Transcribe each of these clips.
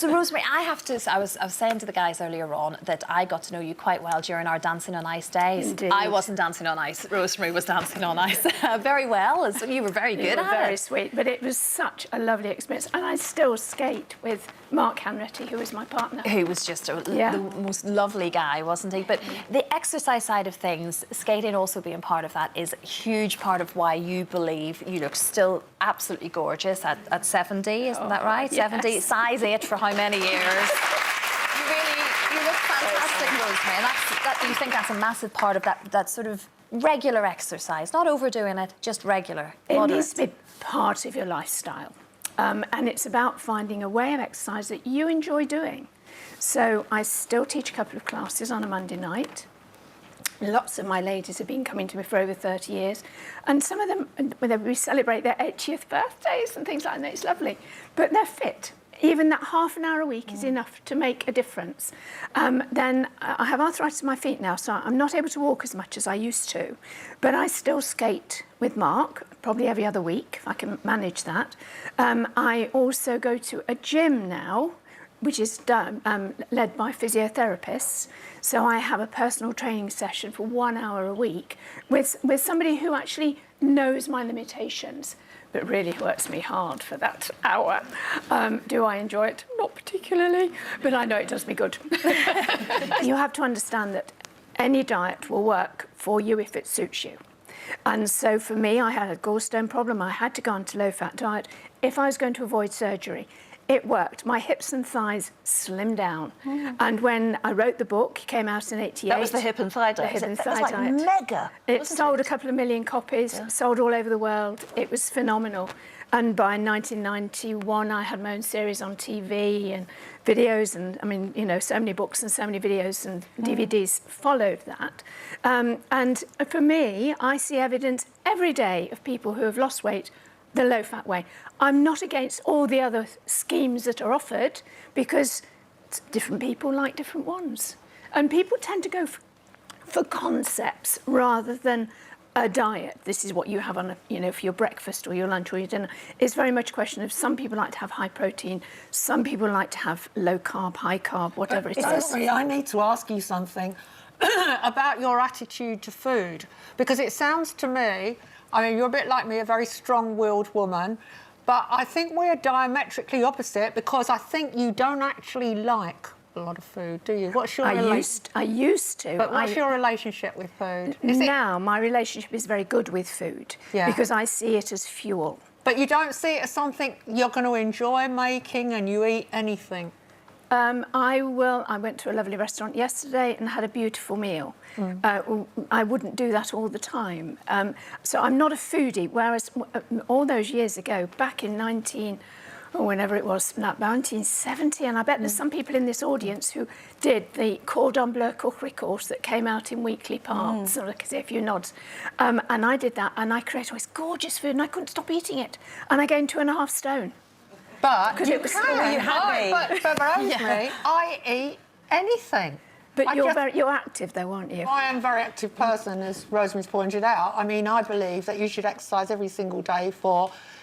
So, Rosemary, I was saying to the guys earlier on that I got to know you quite well during our Dancing on Ice days. Indeed. I wasn't dancing on ice. Rosemary was dancing on ice very well. So you were very good at it. Very sweet, but it was such a lovely experience. And I still skate with Mark Hanratty, who was my partner. Who was just the most lovely guy, wasn't he? But the exercise side of things, skating also being part of that, is a huge part of why you believe you look still absolutely gorgeous at 70, isn't that right? Yes. 70, size 8 for how many years? You look fantastic, Rosemary. And you think that's a massive part of that sort of regular exercise, not overdoing it, just regular, moderate. It needs to be part of your lifestyle. And it's about finding a way of exercise that you enjoy doing. So I still teach a couple of classes on a Monday night. Lots of my ladies have been coming to me for over 30 years. And some of them, we celebrate their 80th birthdays and things like that. It's lovely. But they're fit. Even that half an hour a week is enough to make a difference. Then I have arthritis in my feet now, so I'm not able to walk as much as I used to. But I still skate with Mark, probably every other week, if I can manage that. I also go to a gym now, which is led by physiotherapists. So I have a personal training session for 1 hour a week with somebody who actually knows my limitations, but really works me hard for that hour. Do I enjoy it? Not particularly, but I know it does me good. You have to understand that any diet will work for you if it suits you. And so for me, I had a gallstone problem. I had to go on to low-fat diet if I was going to avoid surgery. It worked. My hips and thighs slimmed down. And when I wrote the book, it came out in '88. That was the hip and thigh diet. The hip and thigh it was like diet. mega. It sold a couple of million copies, sold all over the world. It was phenomenal. And by 1991, I had my own series on TV and videos, and I mean, you know, so many books and so many videos and DVDs followed that. And for me, I see evidence every day of people who have lost weight the low-fat way. I'm not against all the other schemes that are offered, because different people like different ones. And people tend to go for concepts rather than a diet. This is what you have on, for your breakfast or your lunch or your dinner. It's very much a question of some people like to have high protein, some people like to have low carb, high carb, whatever it is. Rosemary, I need to ask you something about your attitude to food, because it sounds to me, I mean, you're a bit like me, a very strong-willed woman, but I think we're diametrically opposite, because I think you don't actually like a lot of food, do you? What's your I used to. But what's your relationship with food? Now, my relationship is very good with food, because I see it as fuel. But you don't see it as something you're going to enjoy making and you eat anything? I went to a lovely restaurant yesterday and had a beautiful meal. I wouldn't do that all the time. So I'm not a foodie, whereas all those years ago, back in whenever it was, 1970, and I bet there's some people in this audience who did the cordon bleu cookery course that came out in weekly parts, or like a few nods. And I did that, and I created all this gorgeous food, and I couldn't stop eating it. And I gained 2.5 stone. But you can. But Rosemary, I eat anything. But you're active, though, aren't you? I am a very active person, as Rosemary's pointed out. I mean, I believe that you should exercise every single day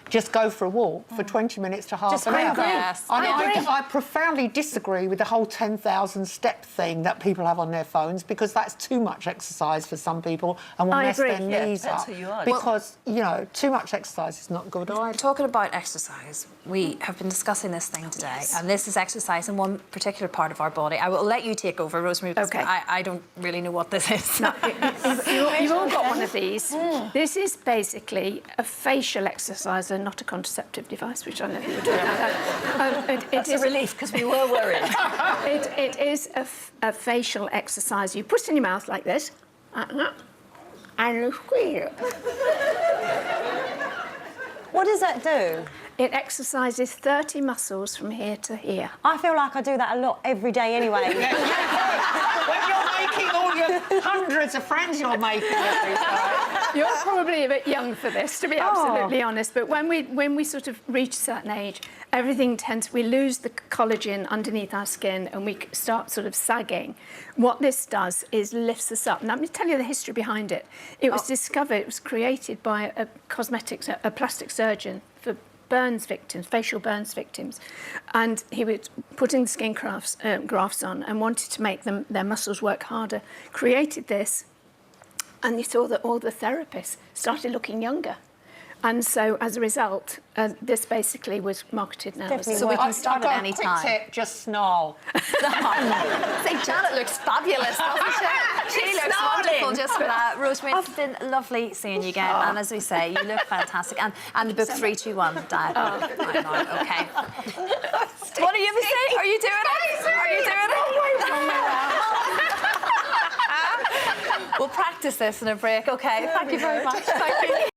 just go for a walk for 20 minutes to half an hour. Yes. I profoundly disagree with the whole 10,000 step thing that people have on their phones, because that's too much exercise for some people and will mess their knees up. Who you are. Because, too much exercise is not good either. Talking about exercise, we have been discussing this thing today, and this is exercise in one particular part of our body. I will let you take over, Rosemary, because I don't really know what this is. No, you've all got one of these. This is basically a facial exercise and not a contraceptive device, which I know you were talking about. It's a relief, because we were worried. It is a facial exercise. You put it in your mouth like this, and you squeeze it. What does that do? It exercises 30 muscles from here to here. I feel like I do that a lot every day anyway. When you're making all your hundreds of friends you're making every day. You're probably a bit young for this, to be absolutely honest. But when we sort of reach a certain age, we lose the collagen underneath our skin and we start sort of sagging. What this does is lifts us up. Now, let me tell you the history behind it. It was discovered, it was created by a plastic surgeon for burns victims, facial burns victims, and he was putting the skin grafts on and wanted to make their muscles work harder. Created this, and he saw that all the therapists started looking younger. And so, as a result, this basically was marketed now. Definitely So we can start at any Quick time. tip, just snarl. Say, Janet looks fabulous, doesn't she? She looks wonderful just for that. Rosemary, it's been lovely seeing you again. And as we say, you look fantastic. And the book 3, 2, 1, Diet. Right now, okay. What are you saying? Are you doing it? Are you doing it? We'll practice this in a break, okay? Thank you very much. Thank you.